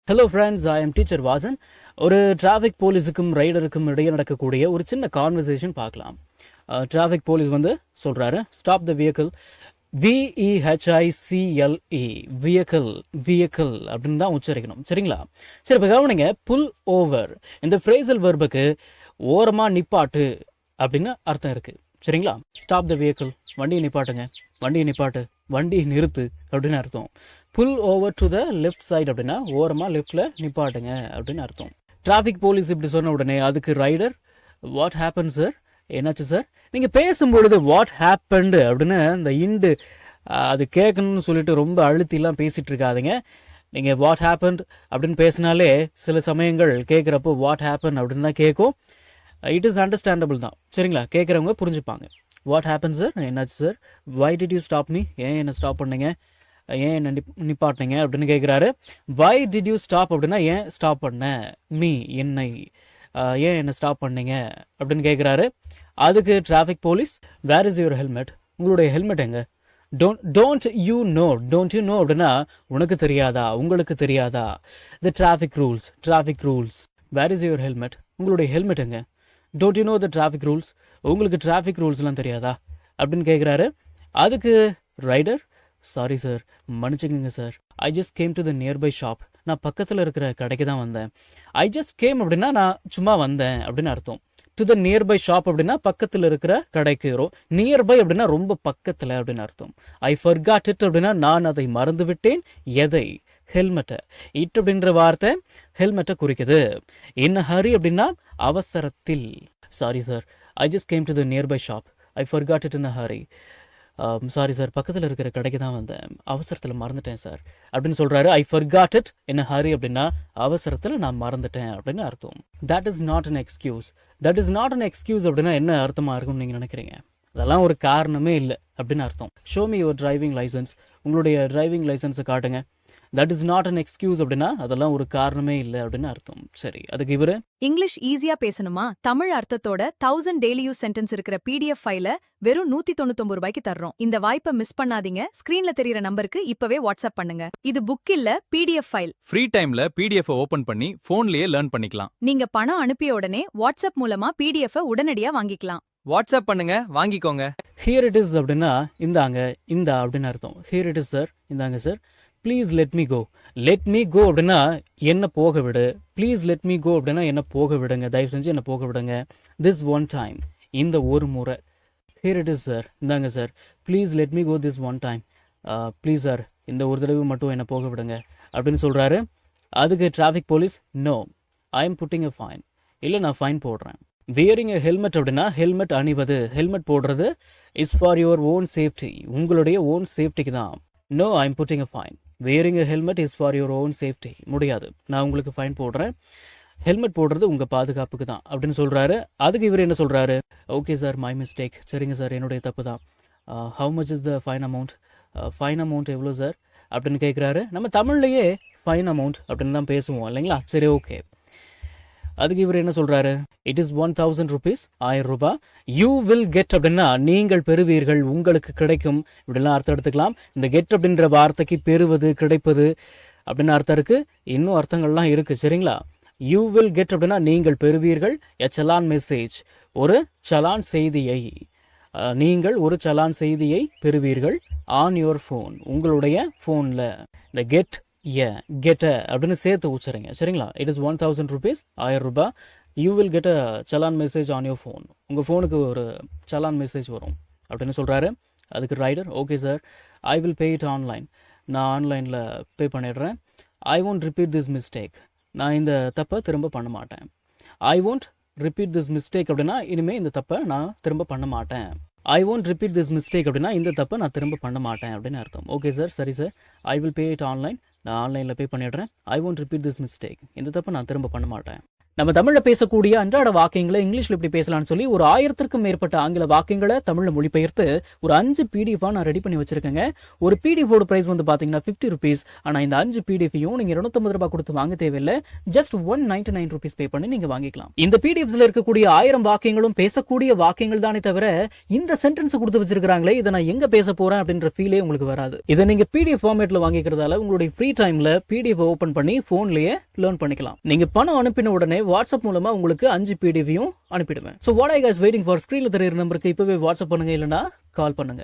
Hello friends, I am teacher Vasan. ஒரு traffic போலீஸுக்கும் ரைடருக்கும் இடையே நடக்கக்கூடிய ஒரு சின்ன கான்வர்சேஷன் பார்க்கலாம். டிராஃபிக் போலீஸ் சொல்றாரு, stop the vehicle, VEHICLE, vehicle vehicle அப்படின்னு தான் உச்சரிக்கணும், சரிங்களா? சரி, இப்போ கவனிங்க, புல் ஓவர் இந்த ஃப்ரேசல் வெர்புக்கு ஓரமா நிப்பாட்டு அப்படின்னு அர்த்தம் இருக்கு, சரிங்களா? ஸ்டாப் த வெஹிக்கிள், வண்டியை நிப்பாட்டுங்க, வண்டியை நிப்பாட்டு, வண்டியை நிறுத்து அப்படின்னு அர்த்தம். Pull over to the left side அப்படின்னா ஓரமா லெஃப்ட்ல நிப்பாட்டுங்க அப்படின்னு அர்த்தம். டிராஃபிக் போலீஸ் இப்படி சொன்ன உடனே அதுக்கு ரைடர், வாட் ஹேப்பன் சார், என்னாச்சு சார்? நீங்க பேசும்பொழுது வாட் ஹேப்பன்டு அப்படின்னு இந்த இண்டு அது கேட்கணும்னு சொல்லிட்டு ரொம்ப அழுத்திலாம் பேசிட்டு இருக்காதீங்க. நீங்க வாட் ஹேப்பன் அப்படின்னு பேசினாலே சில சமயங்கள் கேட்குறப்போ வாட் ஹேப்பன் அப்படின்னு தான் கேட்கும். இட் இஸ் அண்டர்ஸ்டாண்டபிள் தான், சரிங்களா? கேட்குறவங்க புரிஞ்சுப்பாங்க. வாட் ஹேப்பன் சார், என்னாச்சு sir? Why did you stop me, ஏன் என்ன ஸ்டாப் பண்ணீங்க, ஏன் என்ன நிப்பாட்டினீங்க அப்படின்னு கேட்குறாரு. வை டிட் யூ ஸ்டாப் அப்படின்னா ஏன் ஸ்டாப் பண்ண, மீ என்னை, ஏன் என்ன ஸ்டாப் பண்ணீங்க அப்படின்னு கேட்குறாரு. அதுக்கு traffic police, where is your helmet, உங்களுடைய ஹெல்மெட் எங்க? டோன்ட் யூ நோ அப்படின்னா உனக்கு தெரியாதா, உங்களுக்கு தெரியாதா? The traffic rules, where is your helmet, உங்களுடைய ஹெல்மெட் எங்க? Don't you know the traffic rules, உங்களுக்கு டிராஃபிக் ரூல்ஸ்லாம் தெரியாதா அப்படின்னு கேட்குறாரு. அதுக்கு ரைடர், சாரி சார், மன்னிச்சுக்கோங்க sir, I just came to the nearby shop, நான் பக்கத்தில் இருக்கிற கடைக்கு தான் வந்தேன். ஐ ஜஸ்ட் கேம் அப்படின்னா நான் சும்மா வந்தேன் அப்படின்னு அர்த்தம். டு த நியர்பை ஷாப் அப்படின்னா பக்கத்தில் இருக்கிற கடைக்கு. நியர்பை அப்படின்னா ரொம்ப பக்கத்தில் அப்படின்னு அர்த்தம். ஐ ஃபர்காட் இட் அப்படின்னா நான் அதை மறந்து விட்டேன். எதை? ஹெல்மெட்டை. இட் அப்படின்ற வார்த்தை ஹெல்மெட்டை குறிக்குது. இன் ஹரி அப்படின்னா அவசரத்தில். Sorry sir, I just came to the nearby shop, I forgot it in Hari. Sorry sir, பக்கத்தில் இருக்கிற கடைக்கு தான் வந்தேன், அவசரத்தில் மறந்துட்டேன் சார் அப்படின்னு சொல்றாரு. I forgot it in Hari அப்படின்னா அவசரத்தில் நான் மறந்துட்டேன் அப்படின்னு அர்த்தம். That is not an excuse. That is not an excuse அப்படின்னா என்ன அர்த்தமா இருக்கும்னு நீங்க நினைக்கிறீங்க? அதெல்லாம் ஒரு காரணமே இல்லை அப்படின்னு அர்த்தம். Show me your driving licence, உங்களுடைய டிரைவிங் லைசன்ஸை காட்டுங்க. That is not an excuse அப்படின்னா அதெல்லாம் ஒரு காரணமே இல்லை அப்படின்னு அர்த்தம். சரி, அதுக்கு இவரு, இங்கிலீஷ் ஈஸியா பேசணுமா? தமிழ் அர்த்தத்தோட 1000 டெய்லி யூஸ் சென்டென்ஸ் இருக்கிற PDF ஃபைல வெறும் 199 ரூபாய்க்கு தர்றோம். இந்த வாய்ப்பை மிஸ் பண்ணாதீங்க. ஸ்கிரீன்ல தெரியற நம்பருக்கு இப்பவே வாட்ஸ்அப் பண்ணுங்க. இது புக் இல்ல, PDF ஃபைல். ஃப்ரீ டைம்ல PDF ஓபன் பண்ணி போன்லயே லேர்ன் பண்ணிக்கலாம். நீங்க பணம் அனுப்பிய உடனே வாட்ஸ்அப் மூலமா PDF உடனடியா வாங்கிக்கலாம். வாட்ஸ்அப் பண்ணுங்க, வாங்கிக்கோங்க. ஹியர் இட் இஸ் அப்படின்னா இந்தாங்க, இந்த அப்படின்னு அர்த்தம். ஹியர் இட் இஸ் சார், இந்தாங்க sir. Please let me go. Let me go அப்படின்னா என்ன போக விடு. ப்ளீஸ் லெட் மீ கோ அப்படின்னா என்ன போக விடுங்க, தயவு செஞ்சு என்ன போக விடுங்க. திஸ் ஒன் டைம், இந்த ஒரு முறை. ஹியர் இட் இஸ் சார், இந்தாங்க sir. Please let me go this one time. Please sir, இந்த ஒரு தடவை மட்டும் என்ன போக விடுங்க அப்படின்னு சொல்றாரு. அதுக்கு traffic police, no, I am putting a fine, இல்லை நான் ஃபைன் போடுறேன். வியரிங் எ ஹெல்மெட் அப்படின்னா ஹெல்மெட் அணிவது, ஹெல்மெட் போடுறது is for your own safety, உங்களுடைய ஓன் சேஃப்டிக்கு தான். No, I am putting a fine. wearing a helmet is for your own safety. முடியாது, நான் உங்களுக்கு ஃபைன் போடுறேன், ஹெல்மெட் போடுறது உங்க பாதுகாப்புக்கு தான் அப்படின்னு சொல்றாரு. அதுக்கு இவர் என்ன சொல்றாரு, ஓகே சார், மை மிஸ்டேக், சரிங்க சார், என்னுடைய தப்பு தான். How much is the fine amount, fine amount எவ்வளோ சார் அப்படின்னு கேட்குறாரு. நம்ம தமிழ்லையே ஃபைன் அமௌண்ட் அப்படின்னு தான் பேசுவோம் இல்லைங்களா? சரி, ஓகே. அதுக்கு இவர் என்ன சொல்றாரு, இட் இஸ் 1000 rupees, 1000 ரூபாய். யூ வில் கெட் அப்படின்னா நீங்கள் பெறுவீர்கள், உங்களுக்கு கிடைக்கும், இப்படிலாம் அர்த்தம் எடுத்துக்கலாம். இந்த கெட் அப்படின்ற வார்த்தைக்கு பெறுவது, கிடைப்பது அப்படின்னு அர்த்தம் இருக்கு. இன்னும் அர்த்தங்கள்லாம் இருக்கு, சரிங்களா? யூ வில் கெட் அப்படின்னா நீங்கள் பெறுவீர்கள். எ சலான் மெசேஜ், ஒரு சலான் செய்தியை, நீங்கள் ஒரு சலான் செய்தியை பெறுவீர்கள். ஆன் யுவர் ஃபோன், உங்களுடைய ஃபோன்ல. இந்த கெட் கெட் அப்படின்னு சேர்த்து உச்சரிங்க, சரிங்களா? இட் இஸ் 1000 rupees, 1000 ரூபாய். You will get a challan message on your phone, உங்க ஃபோனுக்கு ஒரு சலான் மெசேஜ் வரும் அப்படின்னு சொல்றாரு. அதுக்கு rider, okay sir, I will pay it online, நான் ஆன்லைனில் பே பண்ணிடுறேன். I won't repeat this mistake, நான் இந்த தப்பை திரும்ப பண்ண மாட்டேன். I won't repeat this mistake அப்படின்னா இனிமேல் இந்த தப்பை நான் திரும்ப பண்ண மாட்டேன். I won't repeat this mistake அப்படின்னா இந்த தப்பை நான் திரும்ப பண்ண மாட்டேன் அப்படின்னு அர்த்தம். ஓகே சார், சரி sir, I will pay it online, நான் ஆன்லைனில் பே பண்ணிடுறேன். I won't repeat this mistake, இந்த தப்பை நான் திரும்ப பண்ண மாட்டேன். நம்ம தமிழ்ல பேசக்கூடிய அன்றாட வாக்கியங்களை இங்கிலீஷ்ல எப்படி பேசலாம்னு சொல்லி ஒரு 1000க்கும் மேற்பட்ட ஆங்கில வாக்கியங்களை தமிழ்ல மொழிபெயர்த்து ஒரு 5 PDF நான் ரெடி பண்ணி வச்சிருக்கேங்க. ஒரு PDF ஓட பிரைஸ் வந்து பாத்தீங்கன்னா 50 rupees. ஆனா இந்த 5 PDF-யும் நீங்க 250 ரூபாய் கொடுத்து வாங்க தேவையில்லை. ஜஸ்ட் 199 rupees பே பண்ணி நீங்க வாங்கிக்கலாம். இந்த PDFs-ல இருக்கக்கூடிய 1000 வாக்கியங்களும் பேசக்கூடிய வாக்கியங்கள் தானே தவிர இந்த சென்டென்ஸ் கொடுத்து வச்சிருக்காங்களே இதை நான் எங்க பேச போறேன் அப்படின்ற ஃபீலே உங்களுக்கு வராது. இதை நீங்க PDF ஃபார்மேட்ல வாங்கிக்கிறதால உங்களுடைய ஃப்ரீ டைம்ல PDF ஓபன் பண்ணி போன்லயே லேர்ன் பண்ணிக்கலாம். நீங்க பணம் அனுப்பின உடனே வாட்ஸ்அப் மூலமா உங்களுக்கு 5 PDF-யும் அனுப்பிடுவேன். So what are you guys waiting for? ஸ்கிரீன்ல தெரியுற நம்பருக்கு இப்பவே வாட்ஸ்அப் பண்ணுங்க, இல்லனா கால் பண்ணுங்க.